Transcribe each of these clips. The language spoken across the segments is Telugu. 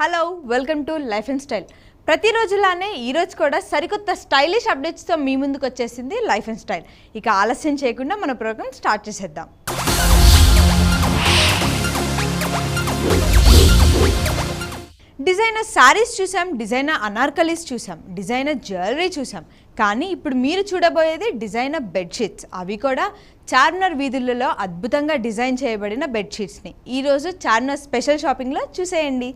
Hello welcome to life and style. ప్రతిరోజులానే ఈరోజు కూడా సరికొత్త స్టైలిష్ అప్డేట్స్తో మీ ముందుకు వచ్చేసింది లైఫ్ అండ్ స్టైల్. ఇక ఆలస్యం చేయకుండా మన ప్రోగ్రామ్ స్టార్ట్ చేసేద్దాం. డిజైనర్ శారీస్ చూసాం, డిజైనర్ అనార్కలీస్ చూసాం, డిజైనర్ జ్యువెలరీ చూసాం. కానీ ఇప్పుడు మీరు చూడబోయేది డిజైనర్ బెడ్షీట్స్. అవి కూడా చార్మినార్ వీధులలో అద్భుతంగా డిజైన్ చేయబడిన బెడ్షీట్స్ని ఈరోజు చార్మినార్ స్పెషల్ షాపింగ్లో చూసేయండి.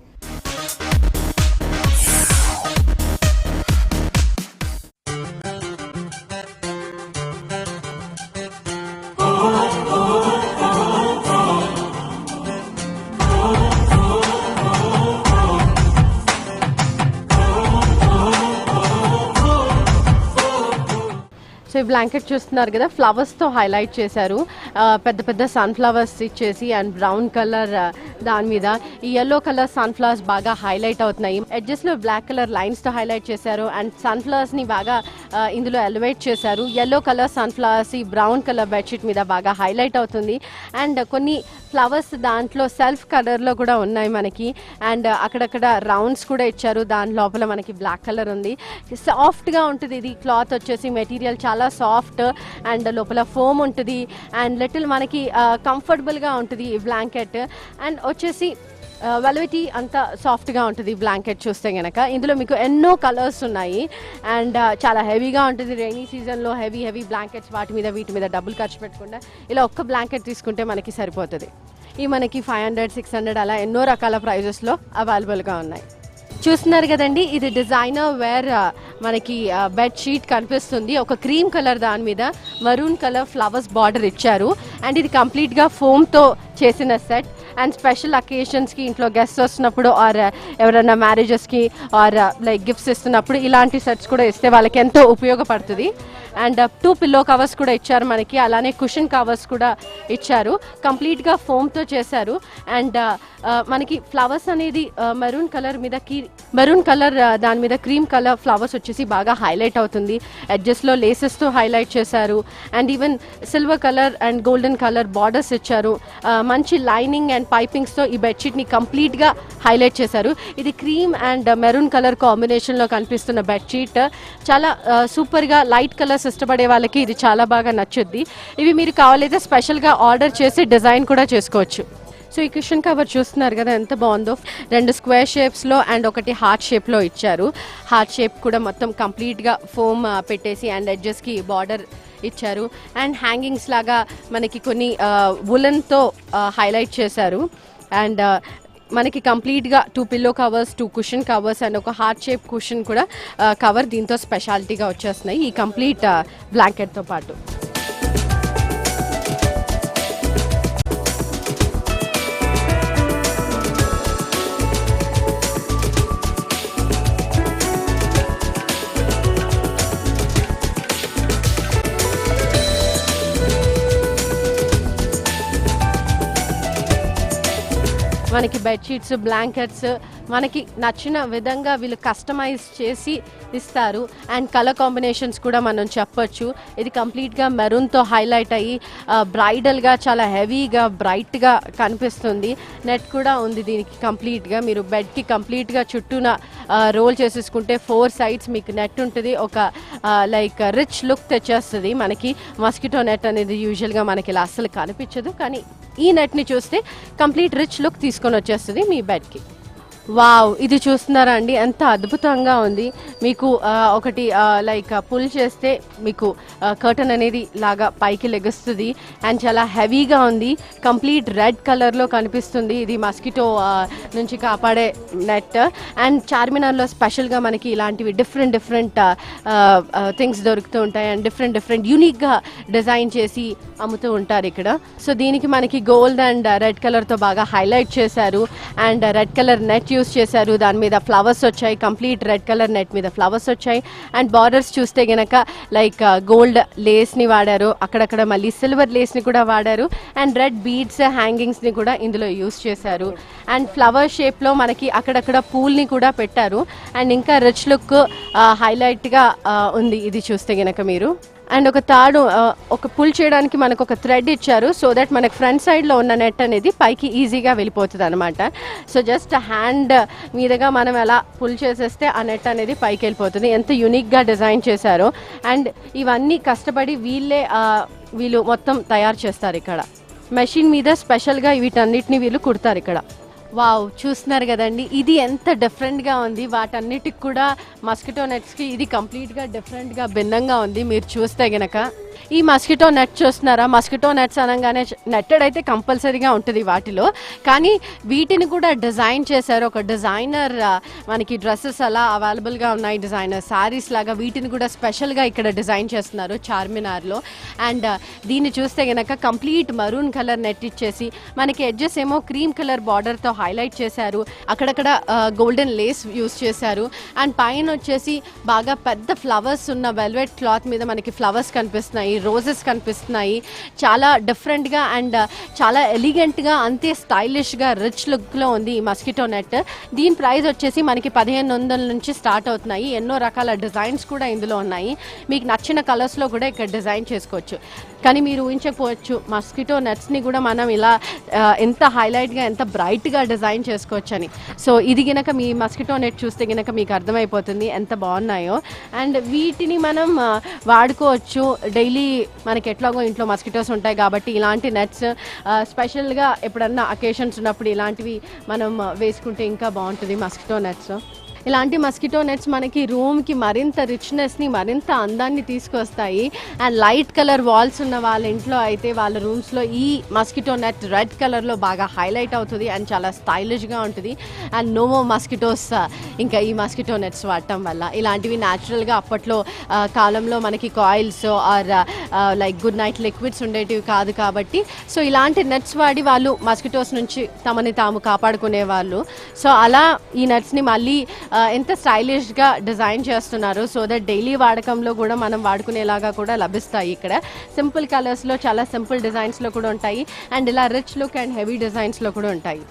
సో ఈ బ్లాంకెట్ చూస్తున్నారు కదా, ఫ్లవర్స్తో హైలైట్ చేశారు. పెద్ద పెద్ద సన్ఫ్లవర్స్ ఇచ్చేసి అండ్ బ్రౌన్ కలర్ దాని మీద ఈ ఎల్లో కలర్ సన్ఫ్లవర్స్ బాగా హైలైట్ అవుతున్నాయి. ఎడ్జెస్లో బ్లాక్ కలర్ లైన్స్తో హైలైట్ చేశారు అండ్ సన్ఫ్లవర్స్ని బాగా ఇందులో ఎలివేట్ చేశారు. ఎల్లో కలర్ సన్ఫ్లవర్స్ ఈ బ్రౌన్ కలర్ బెడ్షీట్ మీద బాగా హైలైట్ అవుతుంది. అండ్ కొన్ని ఫ్లవర్స్ దాంట్లో సెల్ఫ్ కలర్లో కూడా ఉన్నాయి మనకి. అండ్ అక్కడక్కడ రౌండ్స్ కూడా ఇచ్చారు. దాని లోపల మనకి బ్లాక్ కలర్ ఉంది. సాఫ్ట్గా ఉంటుంది ఇది. క్లాత్ వచ్చేసి మెటీరియల్ చాలా సాఫ్ట్ అండ్ లోపల ఫోమ్ ఉంటుంది అండ్ లిటిల్ మనకి కంఫర్టబుల్గా ఉంటుంది ఈ బ్లాంకెట్. అండ్ వచ్చేసి వెల్వెటీ అంతా సాఫ్ట్గా ఉంటుంది బ్లాంకెట్ చూస్తే కనుక. ఇందులో మీకు ఎన్నో కలర్స్ ఉన్నాయి అండ్ చాలా హెవీగా ఉంటుంది. రైనీ సీజన్లో హెవీ బ్లాంకెట్స్ వీటి మీద డబ్బులు ఖర్చు పెట్టకుండా ఇలా ఒక్క బ్లాంకెట్ తీసుకుంటే మనకి సరిపోతుంది. ఈ మనకి 500, 600 అలా ఎన్నో రకాల ప్రైజెస్లో అవైలబుల్గా ఉన్నాయి. చూస్తున్నారు కదండి, ఇది డిజైనర్ వేర్ మనకి బెడ్షీట్ కనిపిస్తుంది. ఒక క్రీమ్ కలర్ దాని మీద మరూన్ కలర్ ఫ్లవర్స్ బార్డర్ ఇచ్చారు అండ్ ఇది కంప్లీట్గా ఫోమ్తో చేసిన సెట్. అండ్ స్పెషల్ అకేషన్స్కి ఇంట్లో గెస్ట్స్ వస్తున్నప్పుడు ఆర్ ఎవరైనా మ్యారేజెస్కి ఆర్ లైక్ గిఫ్ట్స్ ఇస్తున్నప్పుడు ఇలాంటి సెట్స్ కూడా ఇస్తే వాళ్ళకి ఎంతో ఉపయోగపడుతుంది. అండ్ 2 పిల్లో కవర్స్ కూడా ఇచ్చారు మనకి. అలానే కుషన్ కవర్స్ కూడా ఇచ్చారు. కంప్లీట్గా ఫోమ్తో చేశారు. అండ్ మనకి ఫ్లవర్స్ అనేది మెరూన్ కలర్ దాని మీద క్రీమ్ కలర్ ఫ్లవర్స్ వచ్చేసి బాగా హైలైట్ అవుతుంది. ఎడ్జెస్లో లేసెస్తో హైలైట్ చేశారు and even silver colour and golden colour borders ఇచ్చారు. మంచి లైనింగ్ అండ్ పైపింగ్స్తో ఈ బెడ్షీట్ని కంప్లీట్గా హైలైట్ చేశారు. ఇది క్రీమ్ అండ్ మెరూన్ కలర్ కాంబినేషన్లో కనిపిస్తున్న బెడ్షీట్ చాలా సూపర్గా లైట్ కలర్స్ ఇష్టపడే వాళ్ళకి ఇది చాలా బాగా నచ్చుద్ది. ఇవి మీరు కావాలైతే స్పెషల్గా ఆర్డర్ చేసి డిజైన్ కూడా చేసుకోవచ్చు. సో ఈ కుషన్ కవర్ చూస్తున్నారు కదా ఎంత బాగుందో. 2 స్క్వేర్ షేప్స్లో అండ్ ఒకటి హార్ట్ షేప్లో ఇచ్చారు. హార్ట్ షేప్ కూడా మొత్తం కంప్లీట్గా ఫోమ్ పెట్టేసి అండ్ ఎడ్జెస్కి బార్డర్ ఇచ్చారు. అండ్ హ్యాంగింగ్స్ లాగా మనకి కొన్ని వులన్తో హైలైట్ చేశారు. అండ్ మనకి కంప్లీట్గా 2 pillow covers, 2 cushion covers and ఒక హార్ట్ షేప్ కుషన్ కూడా కవర్ దీంతో స్పెషాలిటీగా వచ్చేస్తున్నాయి ఈ కంప్లీట్ బ్లాంకెట్తో పాటు. మనకి బెడ్షీట్స్, బ్లాంకెట్స్ మనకి నచ్చిన విధంగా వీళ్ళు కస్టమైజ్ చేసి ఇస్తారు. అండ్ కలర్ కాంబినేషన్స్ కూడా మనం చెప్పొచ్చు. ఇది కంప్లీట్గా మెరూన్తో హైలైట్ అయ్యి బ్రైడల్గా చాలా హెవీగా బ్రైట్గా కనిపిస్తుంది. నెట్ కూడా ఉంది దీనికి కంప్లీట్గా. మీరు బెడ్కి కంప్లీట్గా చుట్టూన రోల్ చేసేసుకుంటే 4 సైడ్స్ మీకు నెట్ ఉంటుంది. ఒక లైక్ రిచ్ లుక్ తెచ్చేస్తుంది మనకి. మస్కిటో నెట్ అనేది యూజువల్గా మనకి ఇలా అస్సలు కనిపించదు, కానీ ఈ నెట్ని చూస్తే కంప్లీట్ రిచ్ లుక్ తీసుకొని వచ్చేస్తుంది మీ బెడ్కి. వావ్, ఇది చూస్తున్నారా అండి ఎంత అద్భుతంగా ఉంది. మీకు ఒకటి లైక్ పుల్ చేస్తే మీకు కర్టన్ అనేది లాగా పైకి లెగుస్తుంది అండ్ చాలా హెవీగా ఉంది. కంప్లీట్ రెడ్ కలర్లో కనిపిస్తుంది. ఇది మస్కిటో నుంచి కాపాడే నెట్. అండ్ చార్మినార్లో స్పెషల్గా మనకి ఇలాంటివి డిఫరెంట్ థింగ్స్ దొరుకుతూ ఉంటాయి అండ్ డిఫరెంట్ యూనిక్గా డిజైన్ చేసి అమ్ముతూ ఉంటారు ఇక్కడ. సో దీనికి మనకి గోల్డ్ అండ్ రెడ్ కలర్తో బాగా హైలైట్ చేశారు and red colour net use చేశారు. దాని మీద ఫ్లవర్స్ వచ్చాయి. కంప్లీట్ రెడ్ కలర్ నెట్ మీద ఫ్లవర్స్ వచ్చాయి అండ్ బార్డర్స్ చూస్తే గనక లైక్ గోల్డ్ లేస్ని వాడారు. అక్కడక్కడ మళ్ళీ సిల్వర్ లేస్ని కూడా వాడారు అండ్ రెడ్ బీడ్స్ హ్యాంగింగ్స్ని కూడా ఇందులో యూస్ చేశారు. అండ్ ఫ్లవర్ షేప్లో మనకి అక్కడక్కడ పూల్ని కూడా పెట్టారు అండ్ ఇంకా రిచ్ లుక్ హైలైట్గా ఉంది ఇది చూస్తే గనక మీరు. అండ్ ఒక తాడు ఒక పుల్ చేయడానికి మనకు ఒక థ్రెడ్ ఇచ్చారు, సో దట్ మనకు ఫ్రంట్ సైడ్లో ఉన్న నెట్ అనేది పైకి ఈజీగా వెళ్ళిపోతుంది అనమాట. సో జస్ట్ హ్యాండ్ మీదుగా మనం ఎలా పుల్ చేసేస్తే ఆ నెట్ అనేది పైకి వెళ్ళిపోతుంది. ఎంత యూనిక్గా డిజైన్ చేశారో. అండ్ ఇవన్నీ కష్టపడి వీళ్ళు మొత్తం తయారు చేస్తారు ఇక్కడ మెషిన్ మీద. స్పెషల్గా వీటన్నిటిని వీళ్ళు కుడతారు ఇక్కడ. వావ్, చూస్తున్నారు కదండి, ఇది ఎంత డిఫరెంట్గా ఉంది. వాటన్నిటికి కూడా మస్కిటో నెట్స్కి ఇది కంప్లీట్గా డిఫరెంట్గా భిన్నంగా ఉంది. మీరు చూస్తే గనక ఈ మస్కిటో నెట్ చూస్తున్నారా, మస్కిటో నెట్స్ అనగానే నెట్టెడ్ అయితే కంపల్సరీగా ఉంటుంది వాటిలో, కానీ వీటిని కూడా డిజైన్ చేశారు. ఒక డిజైనర్ మనకి డ్రెస్సెస్ అలా అవైలబుల్గా ఉన్నాయి, డిజైనర్ శారీస్ లాగా, వీటిని కూడా స్పెషల్గా ఇక్కడ డిజైన్ చేస్తున్నారు చార్మినార్లో. అండ్ దీన్ని చూస్తే కనుక కంప్లీట్ మరూన్ కలర్ నెట్ ఇచ్చేసి మనకి ఎడ్జెస్ ఏమో క్రీమ్ కలర్ బార్డర్తో హైలైట్ చేశారు, అక్కడక్కడ గోల్డెన్ లేస్ యూస్ చేశారు. అండ్ పైన వచ్చేసి బాగా పెద్ద ఫ్లవర్స్ ఉన్న వెల్వెట్ క్లాత్ మీద మనకి ఫ్లవర్స్ కనిపిస్తున్నాయి, రోజెస్ కనిపిస్తున్నాయి. చాలా డిఫరెంట్గా అండ్ చాలా ఎలిగెంట్గా, అంతే స్టైలిష్గా రిచ్ లుక్లో ఉంది ఈ మస్కిటో నెట్. దీని ప్రైస్ వచ్చేసి మనకి 1500 నుంచి స్టార్ట్ అవుతున్నాయి. ఎన్నో రకాల డిజైన్స్ కూడా ఇందులో ఉన్నాయి. మీకు నచ్చిన కలర్స్లో కూడా ఇక్కడ డిజైన్ చేసుకోవచ్చు. కానీ మీరు ఊహించకపోవచ్చు మస్కిటో నెట్స్ని కూడా మనం ఇలా ఎంత హైలైట్గా, ఎంత బ్రైట్గా డిజైన్ చేసుకోవచ్చు అని. సో ఇది గనక మీ మస్కిటో నెట్ చూస్తే గనక మీకు అర్థమైపోతుంది ఎంత బాగున్నాయో. అండ్ వీటిని మనం వాడుకోవచ్చు డైలీ. మనకి ఎట్లాగో ఇంట్లో మస్కిటోస్ ఉంటాయి కాబట్టి ఇలాంటి నెట్స్ స్పెషల్గా ఎప్పుడన్నా అకేషన్స్ ఉన్నప్పుడు ఇలాంటివి మనం వేసుకుంటే ఇంకా బాగుంటుంది మస్కిటో నెట్స్. ఇలాంటి మస్కిటో నెట్స్ మనకి రూమ్కి మరింత రిచ్నెస్ని, మరింత అందాన్ని తీసుకొస్తాయి. అండ్ లైట్ కలర్ వాల్స్ ఉన్న వాళ్ళ ఇంట్లో అయితే వాళ్ళ రూమ్స్లో ఈ మస్కిటో నెట్ రెడ్ కలర్లో బాగా హైలైట్ అవుతుంది అండ్ చాలా స్టైలిష్గా ఉంటుంది. అండ్ నో మస్కిటోస్ ఇంకా ఈ మస్కిటో నెట్స్ వాడటం వల్ల. ఇలాంటివి న్యాచురల్గా అప్పట్లో కాలంలో మనకి coils or like Good Night liquids ఉండేటివి కాదు కాబట్టి, సో ఇలాంటి నెట్స్ వాడి వాళ్ళు మస్కిటోస్ నుంచి తమని తాము కాపాడుకునే వాళ్ళు. సో అలా ఈ నెట్స్ని మళ్ళీ ఎంత స్టైలిష్గా డిజైన్ చేస్తున్నారు, సో దట్ డైలీ వాడకంలో కూడా మనం వాడుకునేలాగా కూడా లభిస్తాయి. ఇక్కడ సింపుల్ కలర్స్లో, చాలా సింపుల్ డిజైన్స్లో కూడా ఉంటాయి. అండ్ ఇలా రిచ్ లుక్ అండ్ హెవీ డిజైన్స్లో కూడా ఉంటాయి.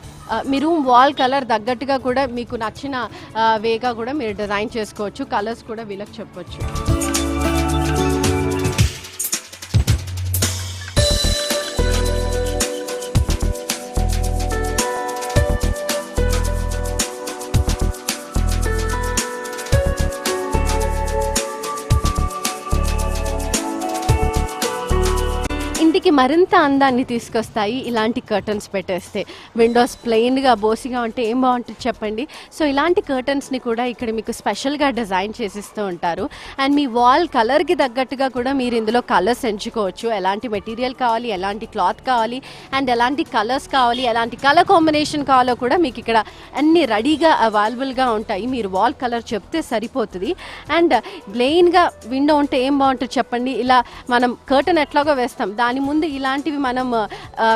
మీ రూమ్ వాల్ కలర్ తగ్గట్టుగా కూడా మీకు నచ్చిన వేగా కూడా మీరు డిజైన్ చేసుకోవచ్చు. కలర్స్ కూడా వీళ్ళకి చెప్పొచ్చు. ఇంటికి మరింత అందాన్ని తీసుకొస్తాయి ఇలాంటి కర్టన్స్ పెట్టేస్తే. విండోస్ ప్లెయిన్గా బోసిగా ఉంటే ఏం బాగుంటుంది చెప్పండి. సో ఇలాంటి కర్టన్స్ని కూడా ఇక్కడ మీకు స్పెషల్గా డిజైన్ చేసిస్తూ ఉంటారు. అండ్ మీ వాల్ కలర్కి తగ్గట్టుగా కూడా మీరు ఇందులో కలర్స్ ఎంచుకోవచ్చు. ఎలాంటి మెటీరియల్ కావాలి, ఎలాంటి క్లాత్ కావాలి, అండ్ ఎలాంటి కలర్స్ కావాలి, ఎలాంటి కలర్ కాంబినేషన్ కావాలో కూడా మీకు ఇక్కడ అన్ని రెడీగా అవైలబుల్గా ఉంటాయి. మీరు వాల్ కలర్ చెప్తే సరిపోతుంది. అండ్ ప్లెయిన్గా విండో ఉంటే ఏం బాగుంటుంది చెప్పండి. ఇలా మనం కర్టన్ ఎట్లాగో వేస్తాం, దాని ముందు ఇలాంటివి మనం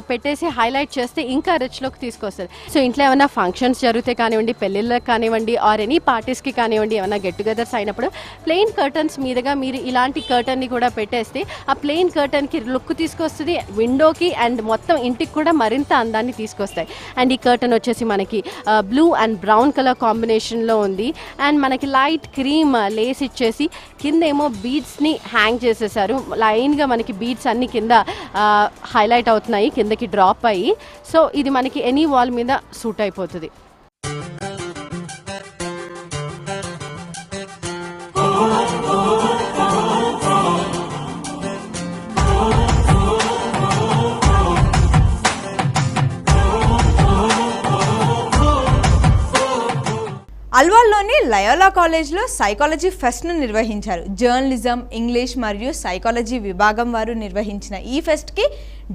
పెట్టేసి హైలైట్ చేస్తే ఇంకా రిచ్లోకి తీసుకొస్తుంది. సో ఇంట్లో ఏమైనా ఫంక్షన్స్ జరిగితే కానివ్వండి, పెళ్ళిళ్ళకి కానివ్వండి, ఆర్ ఎనీ పార్టీస్కి కానివ్వండి, ఏమైనా గెట్ టుగెదర్స్ అయినప్పుడు ప్లెయిన్ కర్టన్స్ మీదుగా మీరు ఇలాంటి కర్టన్ని కూడా పెట్టేస్తే ఆ ప్లెయిన్ కర్టన్కి లుక్ తీసుకొస్తుంది, విండోకి అండ్ మొత్తం ఇంటికి కూడా మరింత అందాన్ని తీసుకొస్తాయి. అండ్ ఈ కర్టన్ వచ్చేసి మనకి బ్లూ అండ్ బ్రౌన్ కలర్ కాంబినేషన్లో ఉంది. అండ్ మనకి లైట్ క్రీమ్ లేస్ ఇచ్చేసి కింద ఏమో బీడ్స్ని హ్యాంగ్ చేసేసారు. లైన్గా మనకి బీడ్స్ అన్ని కింద హైలైట్ అవుతున్నాయి, కిందకి డ్రాప్ అయ్యి. సో ఇది మనకి ఎనీ వాల్ మీద సూట్ అయిపోతుంది. అల్వాల్లోని లయోలా కాలేజ్లో సైకాలజీ ఫెస్ట్ను నిర్వహించారు. జర్నలిజం, ఇంగ్లీష్ మరియు సైకాలజీ విభాగం వారు నిర్వహించిన ఈ ఫెస్ట్కి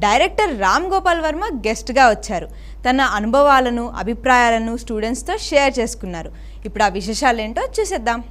డైరెక్టర్ రామ్ గోపాల్ వర్మ గెస్ట్గా వచ్చారు. తన అనుభవాలను, అభిప్రాయాలను స్టూడెంట్స్తో షేర్ చేసుకున్నారు. ఇప్పుడు ఆ విశేషాలు ఏంటో చూసేద్దాం.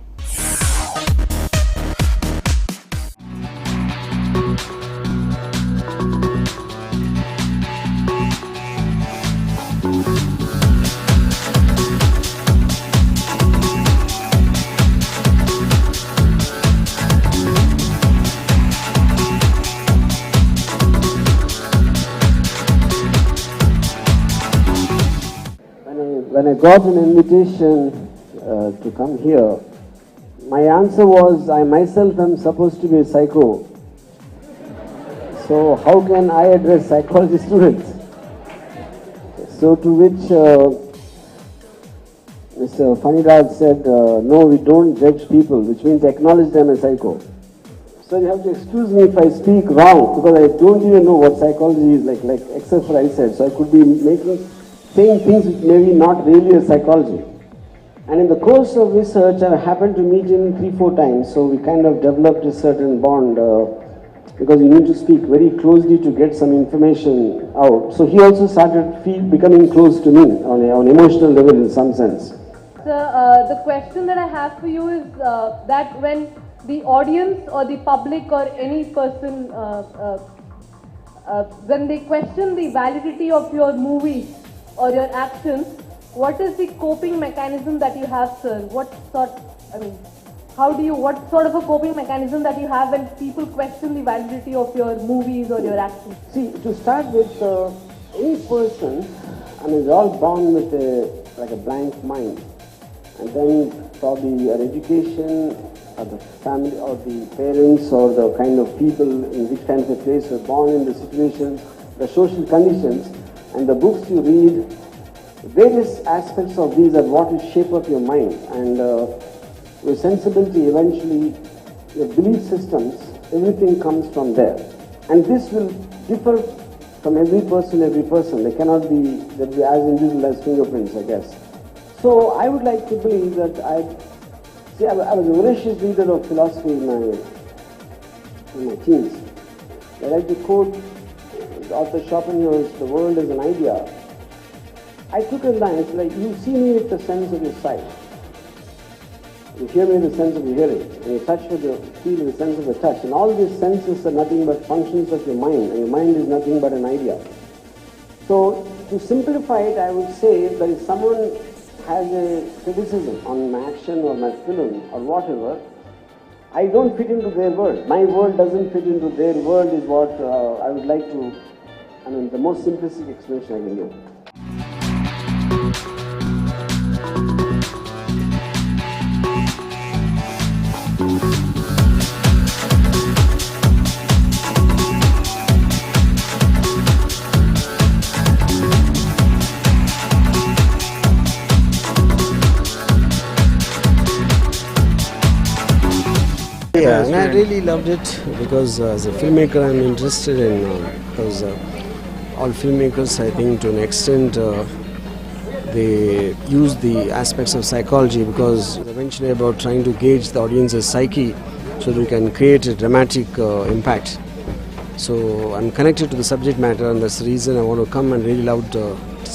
When I got an invitation to come here, my answer was I myself am supposed to be a psycho So how can I address psychology students? So to which Mr. Faniraj said, no, we don't judge people, which means acknowledge them as psycho. So you have to excuse me if I speak wrong, because I don't even know what psychology is like except for I said. So I could be saying things which may be not really a psychology. And in the course of research, I happened to meet him 3-4 times, so we kind of developed a certain bond, because you need to speak very closely to get some information out. So he also started becoming close to me on an emotional level in some sense. Sir, the question that I have for you is that when the audience or the public or any person, when they question the validity of your movies or your actions, what is the coping mechanism that you have, sir? What sort of a coping mechanism that you have when people question the validity of your movies or your actions? See, to start with, any person, they're all born with a blank mind. And then probably our education, or the family, or the parents, or the kind of people in which kind of a place we're born in, the situations, the social conditions, and the books you read, various aspects of these are what will shape up your mind. And your sensibility, eventually, your belief systems, everything comes from there. And this will differ from every person. They cannot be, they'll be as individual as fingerprints, I guess. So I would like to believe that I was a voracious reader of philosophy in my teens. I like to quote Arthur Schopenhauer's "The world is an idea." I took a line, it's like, you see me with the sense of your sight. You hear me with the sense of your hearing. And you touch with your feel with the sense of your touch. And all these senses are nothing but functions of your mind. And your mind is nothing but an idea. So to simplify it, I would say that if someone has a criticism on my action or my film or whatever, I don't fit into their world. My world doesn't fit into their world is what I would like to, the most simplistic explanation I can give. Yeah, and I really loved it because as a filmmaker I'm interested in, because all filmmakers, I think to an extent, they use the aspects of psychology because it's eventually about trying to gauge the audience's psyche so that we can create a dramatic impact. So I'm connected to the subject matter, and that's the reason I want to come, and really loved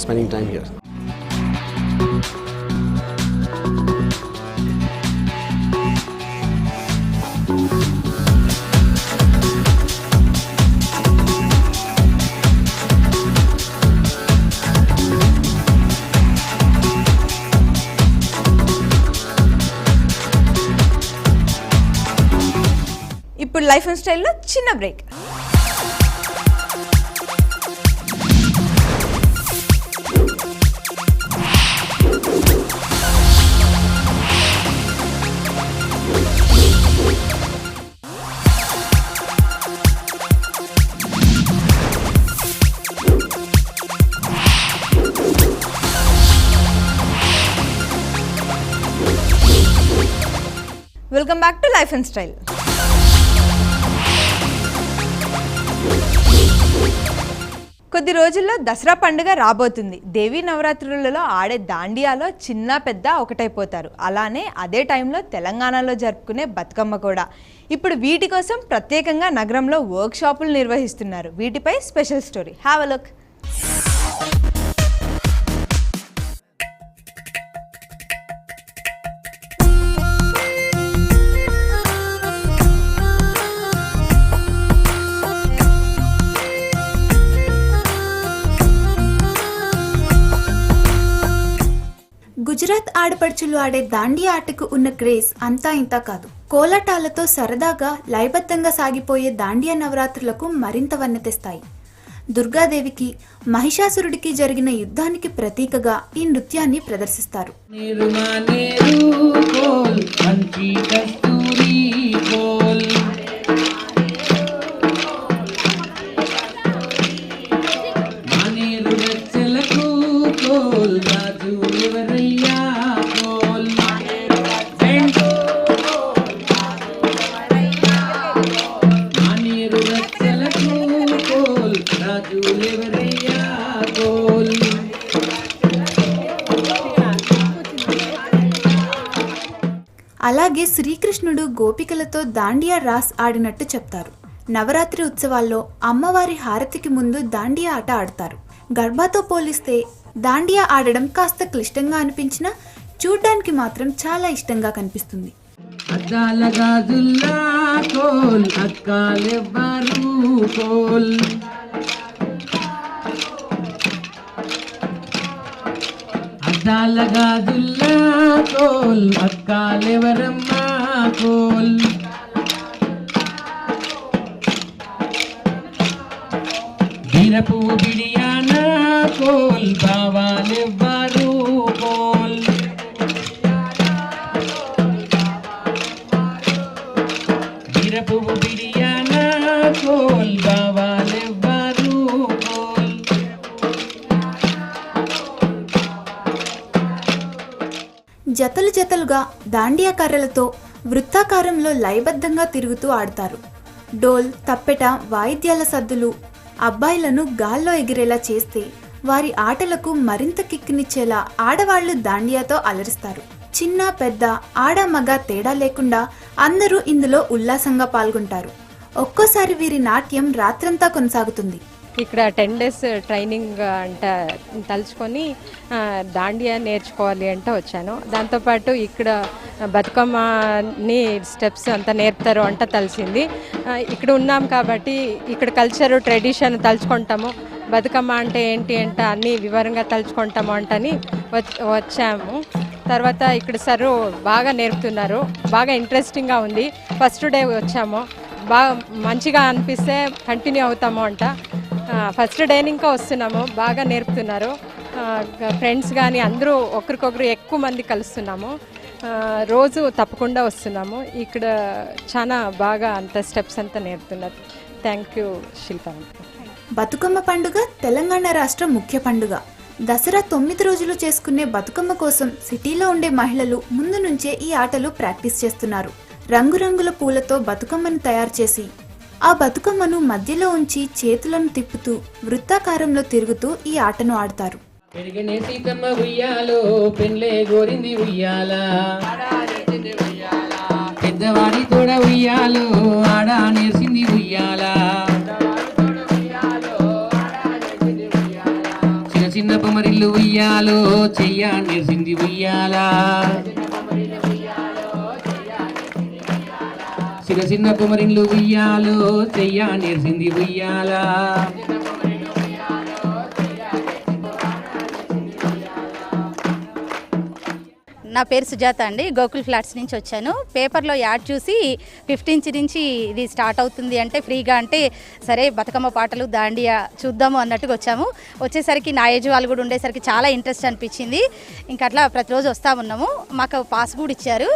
spending time here. ఇప్పుడు లైఫ్ అండ్ స్టైల్లో చిన్న break. Welcome back to life and style. కొద్ది రోజుల్లో దసరా పండుగ రాబోతుంది. దేవీ నవరాత్రులలో ఆడే దాండియాలో చిన్న పెద్ద ఒకటైపోతారు. అలానే అదే టైంలో తెలంగాణలో జరుపుకునే బతుకమ్మ కూడా. ఇప్పుడు వీటి కోసం ప్రత్యేకంగా నగరంలో వర్క్ షాపులు నిర్వహిస్తున్నారు. వీటిపై special story. Have a look. Gujarat ఆడపడుచులు ఆడే దాండియా ఆటకు ఉన్న క్రేజ్ అంతా ఇంతా కాదు. కోలాటాలతో సరదాగా లయబద్ధంగా సాగిపోయే దాండియా నవరాత్రులకు మరింత వన్నె తెస్తాయి. దుర్గాదేవికి మహిషాసురుడికి జరిగిన యుద్ధానికి ప్రతీకగా ఈ నృత్యాన్ని ప్రదర్శిస్తారు. అలాగే శ్రీకృష్ణుడు గోపికలతో దాండియా రాస్ ఆడినట్టు చెప్తారు. నవరాత్రి ఉత్సవాల్లో అమ్మవారి హారతికి ముందు దాండియా ఆట ఆడతారు. గర్బాతో పోలిస్తే దాండియా ఆడడం కాస్త క్లిష్టంగా అనిపించినా చూడ్డానికి మాత్రం చాలా ఇష్టంగా కనిపిస్తుంది. అద్దాల గాజుల్లా కోల్ అక్కాలెవ్వరు కోల్ అద్దాల గాజుల్లా కోల్ అక్కాలెవరమ్మా కోల్ బీరపు బిడియానా కోల్ బావాలెవ్వరు కోల్ బీరపు బిడియానా కోల్ బావాలెవ్వరు కోల్ జతలు జతలుగా దాండియా కర్రలతో వృత్తాకారంలో లయబద్ధంగా తిరుగుతూ ఆడతారు. డోల్, తప్పెట, వాయిద్యాల సద్దులు అబ్బాయిలను గాల్లో ఎగిరేలా చేస్తే వారి ఆటలకు మరింత కిక్కినిచ్చేలా ఆడవాళ్లు దాండియాతో అలరిస్తారు. చిన్న పెద్ద, ఆడ మగ తేడా లేకుండా అందరూ ఇందులో ఉల్లాసంగా పాల్గొంటారు. ఒక్కోసారి వీరి నాట్యం రాత్రంతా కొనసాగుతుంది. ఇక్కడ 10 days ట్రైనింగ్ అంట తలుచుకొని దాండియా నేర్చుకోవాలి అంటే వచ్చాను. దాంతోపాటు ఇక్కడ బతుకమ్మని స్టెప్స్ అంతా నేర్పుతారు అంట తెలిసింది. ఇక్కడ ఉన్నాం కాబట్టి ఇక్కడ కల్చర్ ట్రెడిషన్ తలుచుకుంటాము. బతుకమ్మ అంటే ఏంటి అంటే అన్నీ వివరంగా తలుచుకుంటాము అంటని వచ్చాము. తర్వాత ఇక్కడ సార్ బాగా నేర్పుతున్నారు, బాగా ఇంట్రెస్టింగ్గా ఉంది. ఫస్ట్ డే వచ్చాము, బాగా మంచిగా అనిపిస్తే కంటిన్యూ అవుతాము అంట. ఫస్ట్ డే ఇంకా వస్తున్నాము, బాగా నేర్పుతున్నారు. ఫ్రెండ్స్ కానీ అందరూ ఒకరికొకరు ఎక్కువ మంది కలుస్తున్నాము. రోజు తప్పకుండా వస్తున్నాము. ఇక్కడ చాలా బాగా అంత స్టెప్స్ అంతా నేర్పుతున్నారు. Thank you Shilpa. బతుకమ్మ పండుగ తెలంగాణ రాష్ట్ర ముఖ్య పండుగ. దసరా 9 రోజులు చేసుకునే బతుకమ్మ కోసం సిటీలో ఉండే మహిళలు ముందు నుంచే ఈ ఆటలు ప్రాక్టీస్ చేస్తున్నారు. రంగురంగుల పూలతో బతుకమ్మను తయారు చేసి ఆ బతుకమ్మను మధ్యలో ఉంచి చేతులను తిప్పుతూ వృత్తాకారంలో తిరుగుతూ ఈ ఆటను ఆడతారు. పెరిగినే సీతమ్మ ఉయ్యాలో పెళ్ళే గోరింది ఉయ్యాల పెద్దవాడి కూడా ఉయ్యాలో ఆడా నేర్సింది ఉయ్యాల చిన్న చిన్న పొమరిల్లు ఉయ్యాలో చెయ్య నేర్సింది ఉయ్యాల చిన్న చిన్న పొమరిల్లు ఉయ్యాలో చెయ్య నేర్సింది ఉయ్యాల. నా పేరు సుజాత అండి, గోకుల్ ఫ్లాట్స్ నుంచి వచ్చాను. పేపర్లో యాడ్ చూసి 15th నుంచి ఇది స్టార్ట్ అవుతుంది అంటే ఫ్రీగా అంటే సరే బతుకమ్మ పాటలు దాండియా చూద్దాము అన్నట్టుగా వచ్చాము. వచ్చేసరికి నా ఏజ్ వాళ్ళు కూడా ఉండేసరికి చాలా ఇంట్రెస్ట్ అనిపించింది. ఇంకా అట్లా ప్రతిరోజు వస్తూ ఉన్నాము. మాకు పాస్ కూడా ఇచ్చారు,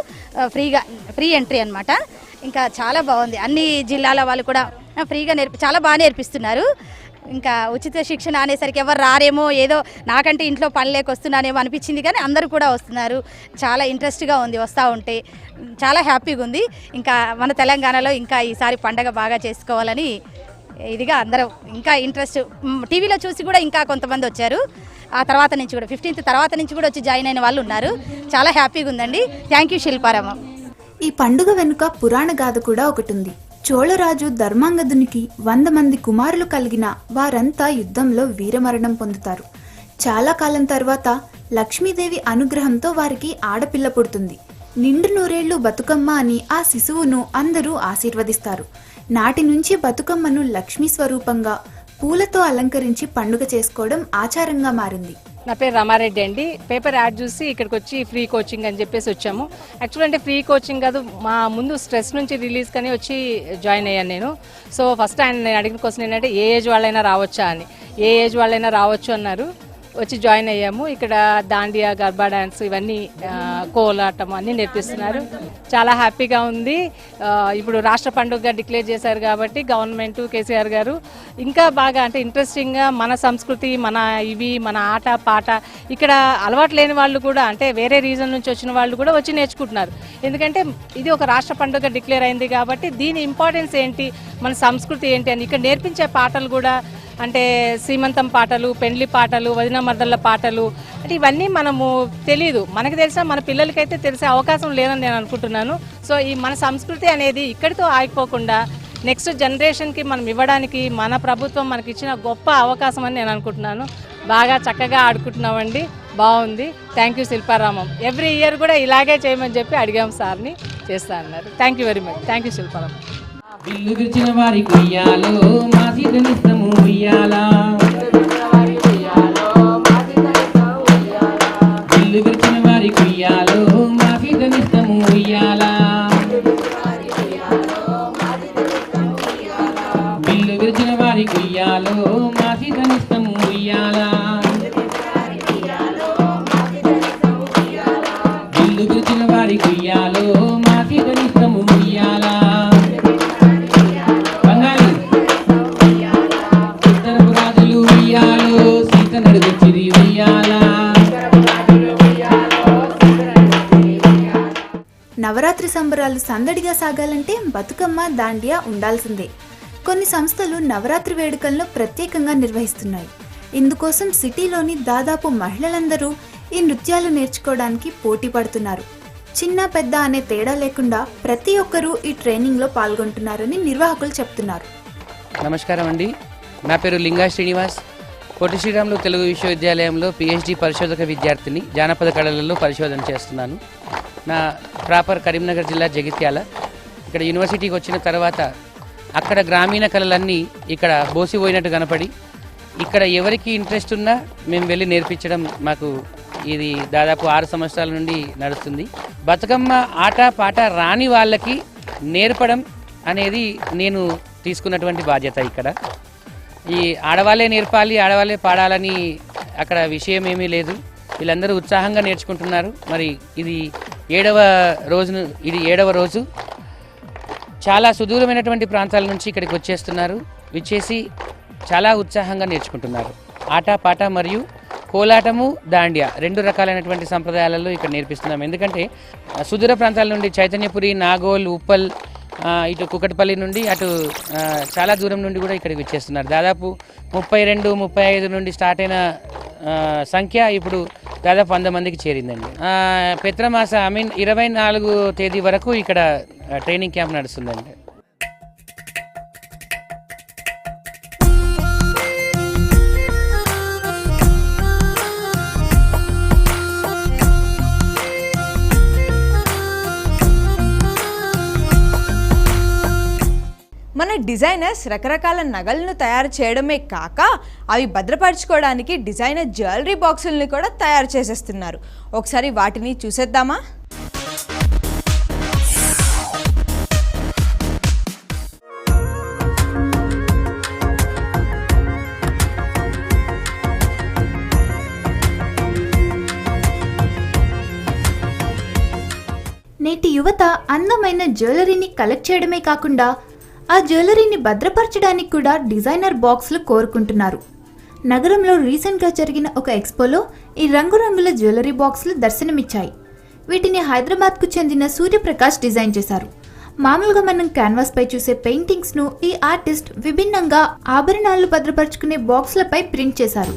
ఫ్రీ ఎంట్రీ అనమాట. ఇంకా చాలా బాగుంది. అన్ని జిల్లాల వాళ్ళు కూడా ఫ్రీగా చాలా బాగా నేర్పిస్తున్నారు. ఇంకా ఉచిత శిక్షణ అనేసరికి ఎవరు రారేమో, ఏదో నాకంటే ఇంట్లో పని లేక వస్తున్నానేమో అనిపించింది, కానీ అందరూ కూడా వస్తున్నారు. చాలా ఇంట్రెస్ట్గా ఉంది, వస్తూ ఉంటే చాలా హ్యాపీగా ఉంది. ఇంకా మన తెలంగాణలో ఇంకా ఈసారి పండగ బాగా చేసుకోవాలని ఇదిగా అందరూ ఇంకా ఇంట్రెస్ట్ టీవీలో చూసి కూడా ఇంకా కొంతమంది వచ్చారు. ఆ తర్వాత నుంచి కూడా 15th తర్వాత నుంచి కూడా వచ్చి జాయిన్ అయిన వాళ్ళు ఉన్నారు. చాలా హ్యాపీగా ఉందండి. Thank you Shilparama. ఈ పండుగ వెనుక పురాణ గాథ కూడా ఒకటి ఉంది. చోళరాజు ధర్మాంగదునికి 100 మంది కుమారులు కలిగిన వారంతా యుద్ధంలో వీరమరణం పొందుతారు. చాలా కాలం తర్వాత లక్ష్మీదేవి అనుగ్రహంతో వారికి ఆడపిల్ల పుడుతుంది. నిండు నూరేళ్లు బతుకమ్మ అని ఆ శిశువును అందరూ ఆశీర్వదిస్తారు. నాటి నుంచి బతుకమ్మను లక్ష్మీ స్వరూపంగా పూలతో అలంకరించి పండుగ చేసుకోవడం ఆచారంగా మారింది. నా పేరు రమారెడ్డి అండి. పేపర్ యాడ్ చూసి ఇక్కడికి వచ్చి ఫ్రీ కోచింగ్ అని చెప్పేసి వచ్చాము. యాక్చువల్ అంటే ఫ్రీ కోచింగ్ కాదు, మా ముందు స్ట్రెస్ నుంచి రిలీజ్ కానీ వచ్చి జాయిన్ అయ్యాను నేను. సో ఫస్ట్ ఆయన అడిగిన క్వశ్చన్ ఏంటంటే ఏ ఏజ్ వాళ్ళైనా రావచ్చా అని. ఏ ఏజ్ వాళ్ళైనా రావచ్చు అన్నారు. వచ్చి జాయిన్ అయ్యాము. ఇక్కడ దాండియా, గర్బా డ్యాన్స్, ఇవన్నీ కోలాటం అన్నీ నేర్పిస్తున్నారు. చాలా హ్యాపీగా ఉంది. ఇప్పుడు రాష్ట్ర పండుగగా డిక్లేర్ చేశారు కాబట్టి గవర్నమెంట్ కేసీఆర్ గారు ఇంకా బాగా అంటే ఇంట్రెస్టింగ్గా మన సంస్కృతి, మన ఆట పాట ఇక్కడ అలవాటు లేని వాళ్ళు కూడా అంటే వేరే రీజన్ నుంచి వచ్చిన వాళ్ళు కూడా వచ్చి నేర్చుకుంటున్నారు. ఎందుకంటే ఇది ఒక రాష్ట్ర పండుగ డిక్లేర్ అయింది కాబట్టి దీని ఇంపార్టెన్స్ ఏంటి, మన సంస్కృతి ఏంటి అని ఇక్కడ నేర్పించే పాటలు కూడా అంటే సీమంతం పాటలు, పెండ్లి పాటలు, వదిన మర్దళ్ళ పాటలు, అంటే ఇవన్నీ మనము తెలియదు. మనకు తెలిసినా మన పిల్లలకైతే తెలిసే అవకాశం లేదని నేను అనుకుంటున్నాను. సో ఈ మన సంస్కృతి అనేది ఇక్కడితో ఆగిపోకుండా నెక్స్ట్ జనరేషన్కి మనం ఇవ్వడానికి మన ప్రభుత్వం మనకి ఇచ్చిన గొప్ప అవకాశం అని నేను అనుకుంటున్నాను. బాగా చక్కగా ఆడుకుంటున్నామండి, బాగుంది. Thank you Shilparamam. Every year కూడా ఇలాగే చేయమని చెప్పి అడిగాం సార్ని, చేస్తా అన్నారు. Thank you very much. Thank you Shilparamam. బిల్లు విరిచిన వారి కుయ్యాలో మా సీతనిస్తము ఉయ్యాలా, బిల్లు విరిచిన వారి కుయ్యాలో మా సీతనిస్తము ఉయ్యాలా, బిల్లు విరిచిన వారి కుయ్యాలో మా సీతనిస్తము ఉయ్యాలా, బిల్లు విరిచిన వారి కుయ్యాలో మా సీతనిస్తము ఉయ్యాలా. నవరాత్రి సంబరాలు సందడిగా సాగాలంటే బతుకమ్మ, దాండియా ఉండాల్సిందే. కొన్ని సంస్థలు నవరాత్రి వేడుకలను ప్రత్యేకంగా నిర్వహిస్తున్నాయి. ఇందుకోసం సిటీలోని దాదాపు మహిళలందరూ ఈ నృత్యాలు నేర్చుకోవడానికి పోటీ పడుతున్నారు. చిన్న పెద్ద అనే తేడా లేకుండా ప్రతి ఒక్కరూ ఈ ట్రైనింగ్లో పాల్గొంటున్నారని నిర్వాహకులు చెప్తున్నారు. నమస్కారం అండి, నా పేరు లింగా శ్రీనివాస్. పొట్టి శ్రీరాములు తెలుగు విశ్వవిద్యాలయంలో PhD పరిశోధక విద్యార్థిని, జానపద కళలలో పరిశోధన చేస్తున్నాను. నా ప్రాపర్ కరీంనగర్ జిల్లా జగిత్యాల. ఇక్కడ యూనివర్సిటీకి వచ్చిన తర్వాత అక్కడ గ్రామీణ కళలన్నీ ఇక్కడ బోసిపోయినట్టు కనపడి, ఇక్కడ ఎవరికి ఇంట్రెస్ట్ ఉన్నా మేము వెళ్ళి నేర్పించడం మాకు ఇది దాదాపు 6 సంవత్సరాల నుండి నడుస్తుంది. బతుకమ్మ ఆట పాట రాని వాళ్ళకి నేర్పడం అనేది నేను తీసుకున్నటువంటి బాధ్యత. ఇక్కడ ఈ ఆడవాళ్ళే నేర్పాలి, ఆడవాళ్ళే పాడాలని అక్కడ విషయం ఏమీ లేదు. వీళ్ళందరూ ఉత్సాహంగా నేర్చుకుంటున్నారు. మరి ఇది 7వ రోజు. చాలా సుదూరమైనటువంటి ప్రాంతాల నుంచి ఇక్కడికి వచ్చేస్తున్నారు. విచ్చేసి చాలా ఉత్సాహంగా నేర్చుకుంటున్నారు. ఆట పాట మరియు కోలాటము, దాండియా 2 రకాలైనటువంటి సంప్రదాయాలలో ఇక్కడ నేర్పిస్తున్నాం. ఎందుకంటే సుదూర ప్రాంతాల నుండి చైతన్యపురి, నాగోల్, ఉప్పల్, ఇటు కుకట్పల్లి నుండి అటు చాలా దూరం నుండి కూడా ఇక్కడికి వచ్చేస్తున్నారు. దాదాపు 32, 35 నుండి స్టార్ట్ అయిన సంఖ్య ఇప్పుడు దాదాపు 100 మందికి చేరిందండి. పెత్రమాస 24 తేదీ వరకు ఇక్కడ ట్రైనింగ్ క్యాంప్ నడుస్తుందండి. మన డిజైనర్స్ రకరకాల నగలను తయారు చేయడమే కాక అవి భద్రపరచుకోవడానికి డిజైనర్ జ్యువెలరీ బాక్సుల్ని కూడా తయారు చేసేస్తున్నారు. ఒకసారి వాటిని చూసేద్దామా? నేటి యువత అందమైన జ్యువెలరీని కలెక్ట్ చేయడమే కాకుండా ఆ జ్యువెలరీని భద్రపరచడానికి కూడా డిజైనర్ బాక్స్లు కోరుకుంటున్నారు. నగరంలో రీసెంట్గా జరిగిన ఒక ఎక్స్పోలో ఈ రంగురంగుల జ్యువెలరీ బాక్స్లు దర్శనమిచ్చాయి. వీటిని హైదరాబాద్కు చెందిన సూర్యప్రకాష్ డిజైన్ చేశారు. మామూలుగా మనం క్యాన్వాస్ పై చూసే పెయింటింగ్స్ను ఈ ఆర్టిస్ట్ విభిన్నంగా ఆభరణాలు భద్రపరుచుకునే బాక్స్లపై ప్రింట్ చేశారు.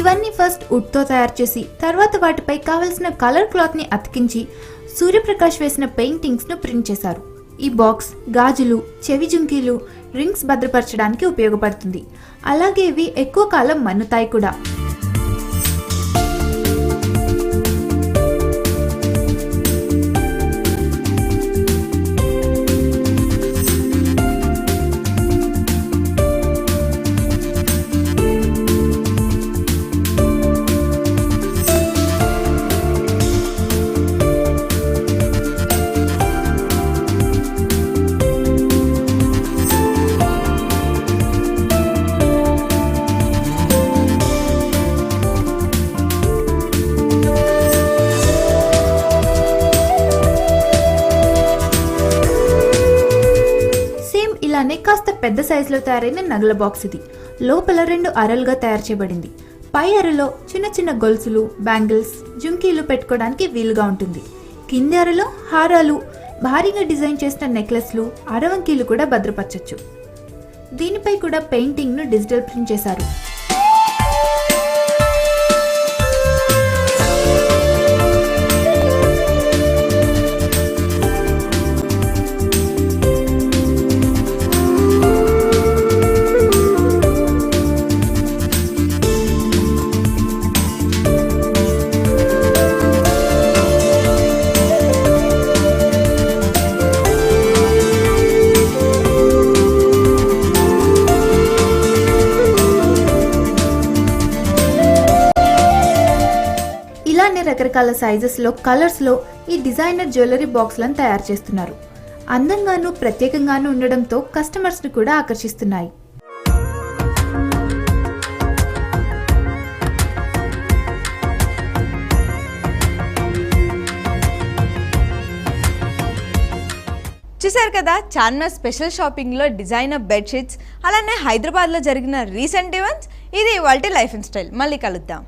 ఇవన్నీ ఫస్ట్ వుడ్తో తయారు చేసి తర్వాత వాటిపై కావలసిన కలర్ క్లాత్ని అతికించి సూర్యప్రకాష్ వేసిన పెయింటింగ్స్ను ప్రింట్ చేశారు. ఈ బాక్స్ గాజులు, చెవి జుంకీలు, రింగ్స్ భద్రపరచడానికి ఉపయోగపడుతుంది. అలాగే ఇవి ఎక్కువ కాలం మన్నుతాయి కూడా. పెద్ద సైజులో తయారైన నగల బాక్స్ ఇది. లోపల 2 అరలుగా తయారు చేయబడింది. పై అరలో చిన్న చిన్న గొలుసులు, బ్యాంగిల్స్, జుంకీలు పెట్టుకోవడానికి వీలుగా ఉంటుంది. కింది అరలో హారాలు, భారీగా డిజైన్ చేసిన నెక్లెస్లు, అరవంకీలు కూడా భద్రపరచచ్చు. దీనిపై కూడా పెయింటింగ్ను డిజిటల్ ప్రింట్ చేశారు. ఇలానే రకరకాల సైజెస్లో, కలర్స్లో ఈ డిజైనర్ జ్యువెలరీ బాక్స్లను తయారు చేస్తున్నారు. అందంగానూ ప్రత్యేకంగానూ ఉండడంతో కస్టమర్స్ని కూడా ఆకర్షిస్తున్నాయి. చూసారు కదా చార్మినార్ స్పెషల్ షాపింగ్లో డిజైనర్ బెడ్షీట్స్, అలానే హైదరాబాద్లో జరిగిన రీసెంట్ ఈవెంట్స్. ఇది ఇవాల్టి లైఫ్ అండ్ స్టైల్. మళ్ళీ కలుద్దాం.